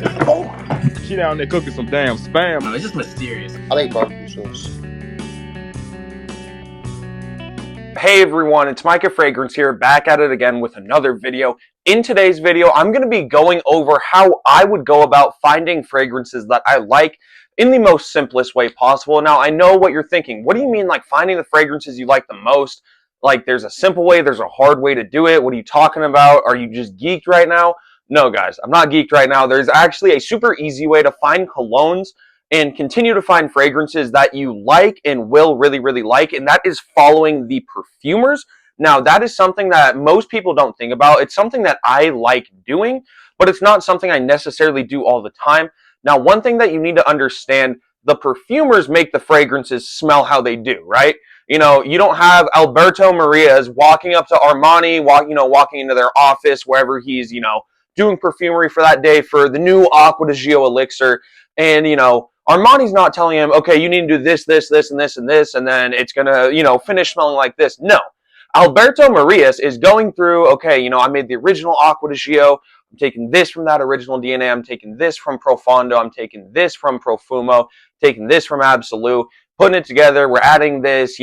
She down there cooking some damn spam. No, it's just mysterious. I like barbecue sauce. Hey everyone, it's Micah Fragrance here, back at it again with another video. In today's video, I'm going to be going over how I would go about finding fragrances that I like in the most simplest way possible. Now, I know what you're thinking. What do you mean, like, finding the fragrances you like the most? Like, there's a simple way, there's a hard way to do it. What are you talking about? Are you just geeked right now? No, guys, I'm not geeked right now. There's actually a super easy way to find colognes and continue to find fragrances that you like and will really like, and that is following the perfumers. Now, that is something that most people don't think about. It's something that I like doing, but it's not something I necessarily do all the time. Now, one thing that you need to understand, the perfumers make the fragrances smell how they do, right? You know, you don't have Alberto Marias walking up to Armani, walking into their office, wherever he's, doing perfumery for that day for the new Acqua di Gio elixir, and, Armani's not telling him, okay, you need to do this, and this, and this, and then it's going to, finish smelling like this. No. Alberto Marias is going through, okay, I made the original Acqua di Gio. I'm taking this from that original DNA. I'm taking this from Profondo. I'm taking this from Profumo. Taking this from Absolute. Putting it together. We're adding this,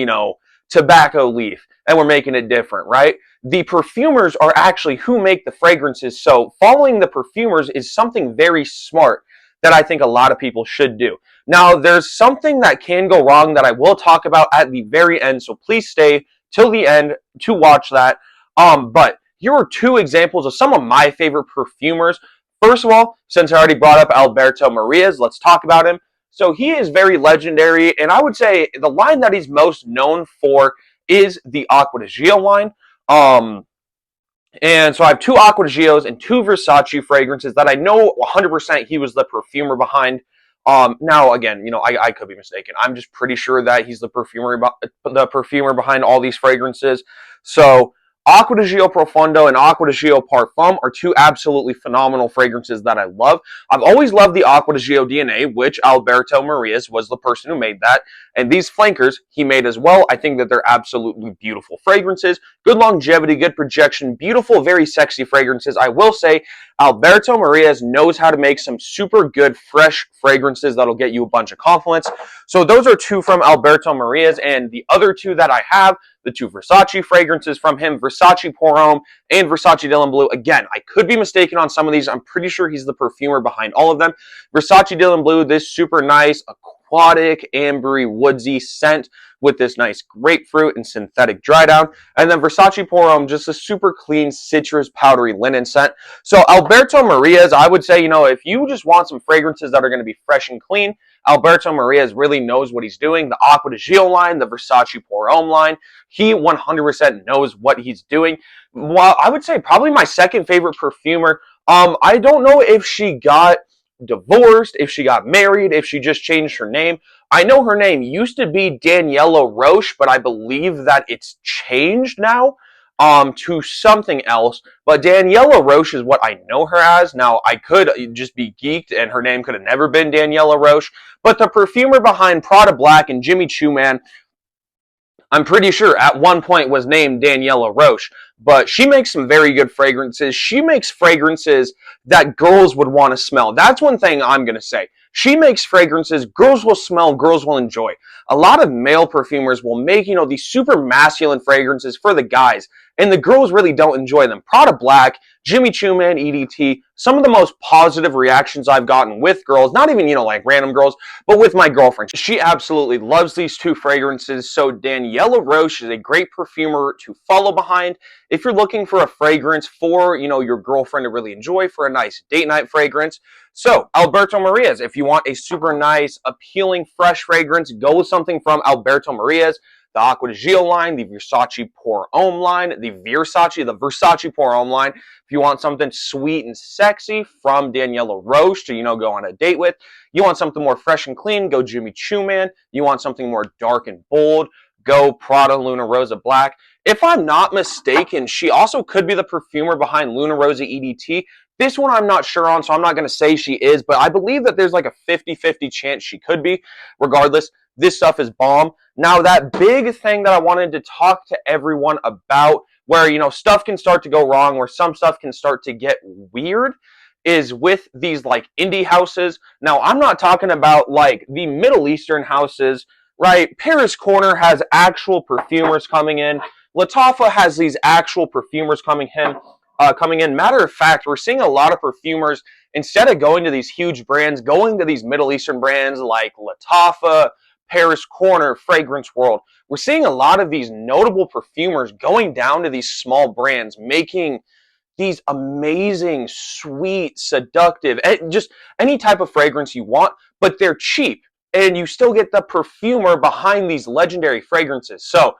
tobacco leaf. And we're making it different, right? The perfumers are actually who make the fragrances. So following the perfumers is something very smart that I think a lot of people should do. Now, there's something that can go wrong that I will talk about at the very end, so please stay till the end to watch that. But here are two examples of some of my favorite perfumers. First of all, since I already brought up Alberto Marias, let's talk about him. So he is very legendary, and I would say the line that he's most known for is the Acqua di Gio line. And so I have two Acqua di Gios and two Versace fragrances that I know 100% he was the perfumer behind. Now, again, I could be mistaken. I'm just pretty sure that he's the perfumer behind all these fragrances. So Acqua di Gio Profondo and Acqua di Gio Parfum are two absolutely phenomenal fragrances that I love. I've always loved the Acqua di Gio DNA, which Alberto Marias was the person who made that. And these flankers he made as well. I think that they're absolutely beautiful fragrances. Good longevity, good projection, beautiful, very sexy fragrances. I will say Alberto Marias knows how to make some super good, fresh fragrances that'll get you a bunch of compliments. So those are two from Alberto Marias, and the other two that I have, the two Versace fragrances from him, Versace Pour Homme and Versace Dylan Blue. Again, I could be mistaken on some of these. I'm pretty sure he's the perfumer behind all of them. Versace Dylan Blue, this super nice, aquatic, ambery, woodsy scent with this nice grapefruit and synthetic dry down. And then Versace Pour Homme, just a super clean, citrus, powdery linen scent. So Alberto Marias, I would say, if you just want some fragrances that are going to be fresh and clean, Alberto Marias really knows what he's doing. The Acqua di Gio line, the Versace Pour Homme line, he 100% knows what he's doing. Well, I would say probably my second favorite perfumer. I don't know if she got divorced, if she got married, if she just changed her name. I know her name used to be Daniela Roche, but I believe that it's changed now to something else. But Daniela Roche is what I know her as. Now, I could just be geeked, and her name could have never been Daniela Roche. But the perfumer behind Prada Black and Jimmy Choo Man, I'm pretty sure at one point was named Daniela Roche, but she makes some very good fragrances. She makes fragrances that girls would want to smell. That's one thing I'm going to say. She makes fragrances girls will smell, girls will enjoy. A lot of male perfumers will make, these super masculine fragrances for the guys, and the girls really don't enjoy them. Prada Black, Jimmy Choo Man, EDT, some of the most positive reactions I've gotten with girls, not even, like random girls, but with my girlfriend. She absolutely loves these two fragrances, so Daniela Roche is a great perfumer to follow behind if you're looking for a fragrance for, your girlfriend to really enjoy for a nice date night fragrance. So, Alberto Marias, if you want a super nice, appealing, fresh fragrance, go with something from Alberto Marias. The Acqua di Gio line, the Versace Pour Homme line, the Versace Pour Homme line. If you want something sweet and sexy from Daniela Roche to, go on a date with. You want something more fresh and clean, go Jimmy Choo Man. You want something more dark and bold, go Prada Luna Rosa Black. If I'm not mistaken, she also could be the perfumer behind Luna Rosa EDT. This one I'm not sure on, so I'm not going to say she is, but I believe that there's like a 50-50 chance she could be. Regardless, this stuff is bomb. Now, that big thing that I wanted to talk to everyone about, where, stuff can start to go wrong, where some stuff can start to get weird, is with these like indie houses. Now, I'm not talking about like the Middle Eastern houses, right? Paris Corner has actual perfumers coming in. Lattafa has these actual perfumers coming in. Matter of fact, we're seeing a lot of perfumers, instead of going to these huge brands, going to these Middle Eastern brands like Lattafa, Paris Corner, Fragrance World. We're seeing a lot of these notable perfumers going down to these small brands, making these amazing, sweet, seductive, just any type of fragrance you want, but they're cheap. And you still get the perfumer behind these legendary fragrances. So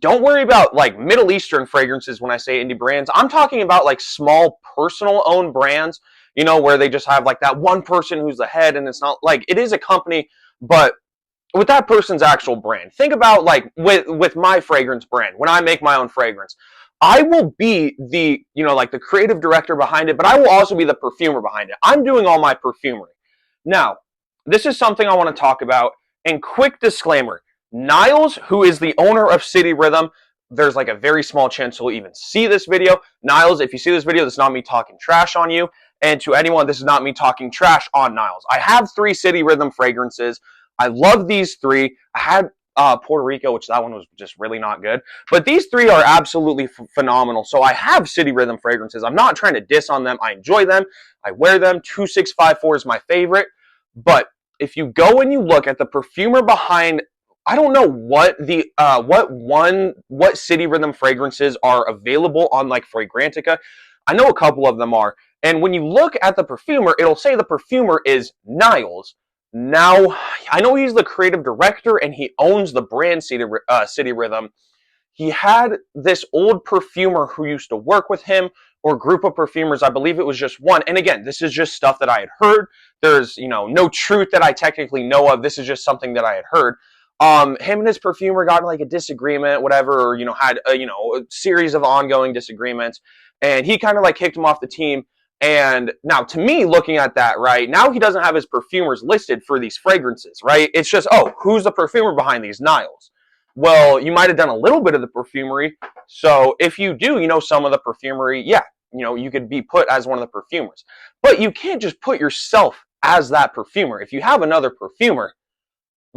don't worry about like Middle Eastern fragrances when I say indie brands. I'm talking about like small personal owned brands, where they just have like that one person who's the head, and it's not like it is a company, but with that person's actual brand. Think about like with my fragrance brand, when I make my own fragrance, I will be the, like the creative director behind it, but I will also be the perfumer behind it. I'm doing all my perfumery. Now, this is something I want to talk about. And quick disclaimer, Niles, who is the owner of City Rhythm, there's like a very small chance he'll even see this video. Niles, if you see this video, this is not me talking trash on you. And to anyone, this is not me talking trash on Niles. I have 3 City Rhythm fragrances. I love these 3. I had Puerto Rico, which that one was just really not good. But these 3 are absolutely phenomenal. So I have City Rhythm fragrances. I'm not trying to diss on them. I enjoy them. I wear them. 2654 is my favorite. But if you go and you look at the perfumer behind, I don't know what the what City Rhythm fragrances are available on like Fragrantica. I know a couple of them are. And when you look at the perfumer, it'll say the perfumer is Niles. Now, I know he's the creative director and he owns the brand City Rhythm. He had this old perfumer who used to work with him, or group of perfumers. I believe it was just one. And again, this is just stuff that I had heard. There's, no truth that I technically know of. This is just something that I had heard. Him and his perfumer got in like a disagreement, whatever, or, had a series of ongoing disagreements. And he kind of like kicked him off the team. And now, to me, looking at that, right, now he doesn't have his perfumers listed for these fragrances, right? It's just, oh, who's the perfumer behind these Niles? Well, you might have done a little bit of the perfumery. So if you do, some of the perfumery, yeah, you could be put as one of the perfumers. But you can't just put yourself as that perfumer. If you have another perfumer,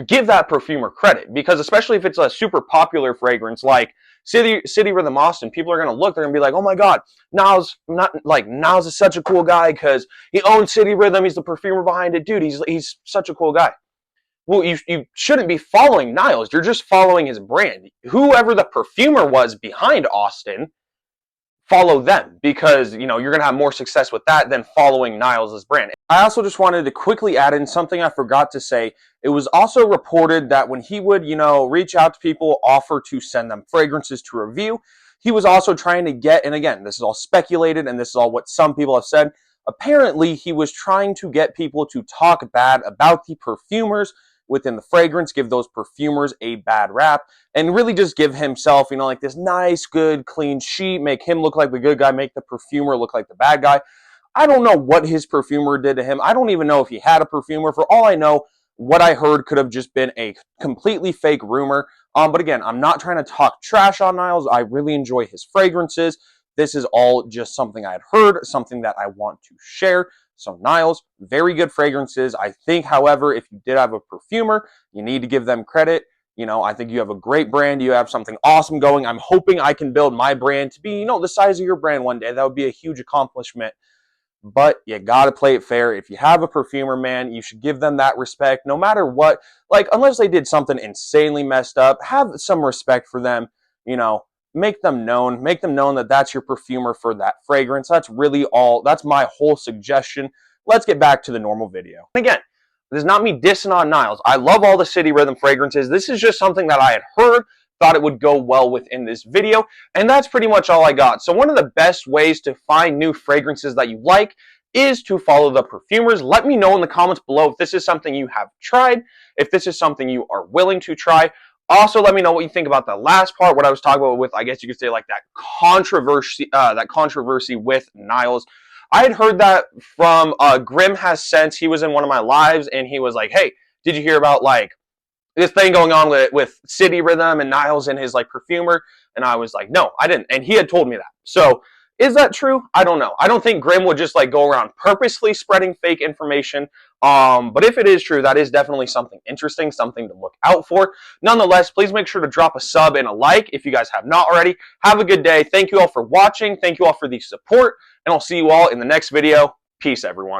give that perfumer credit, because especially if it's a super popular fragrance like City Rhythm Austin, people are going to look, they're going to be like, oh my God, Niles is such a cool guy because he owns City Rhythm, he's the perfumer behind it. Dude, he's such a cool guy. Well, you shouldn't be following Niles, you're just following his brand. Whoever the perfumer was behind Austin, follow them, because you're going to have more success with that than following Niles' brand. I also just wanted to quickly add in something I forgot to say. It was also reported that when he would, reach out to people, offer to send them fragrances to review, he was also trying to get, and again, this is all speculated and this is all what some people have said, apparently he was trying to get people to talk bad about the perfumers within the fragrance, give those perfumers a bad rap, and really just give himself, like this nice, good, clean sheet, make him look like the good guy, make the perfumer look like the bad guy. I don't know what his perfumer did to him. I don't even know if he had a perfumer. For all I know, what I heard could have just been a completely fake rumor. But again, I'm not trying to talk trash on Niles. I really enjoy his fragrances. This is all just something I had heard, something that I want to share. So Niles, very good fragrances. I think, however, if you did have a perfumer, you need to give them credit. I think you have a great brand. You have something awesome going. I'm hoping I can build my brand to be, the size of your brand one day. That would be a huge accomplishment. But you got to play it fair. If you have a perfumer, man, you should give them that respect no matter what. Like, unless they did something insanely messed up, have some respect for them. Make them known that that's your perfumer for that fragrance. That's really all. That's my whole suggestion. Let's get back to the normal video. Again, this is not me dissing on Niles. I love all the City Rhythm fragrances. This is just something that I had heard, thought it would go well within this video, and that's pretty much all I got. So one of the best ways to find new fragrances that you like is to follow the perfumers. Let me know in the comments below if this is something you have tried, if this is something you are willing to try. Also, let me know what you think about the last part, what I was talking about with, I guess you could say, like that controversy with Niles. I had heard that from Grim Has Sense. He was in one of my lives, and he was like, hey, did you hear about, like, this thing going on with City Rhythm and Niles and his, like, perfumer? And I was like, no, I didn't. And he had told me that. So Is that true? I don't know. I don't think Grimm would just like go around purposely spreading fake information. But if it is true, that is definitely something interesting, something to look out for. Nonetheless, please make sure to drop a sub and a like if you guys have not already. Have a good day. Thank you all for watching. Thank you all for the support, and I'll see you all in the next video. Peace, everyone.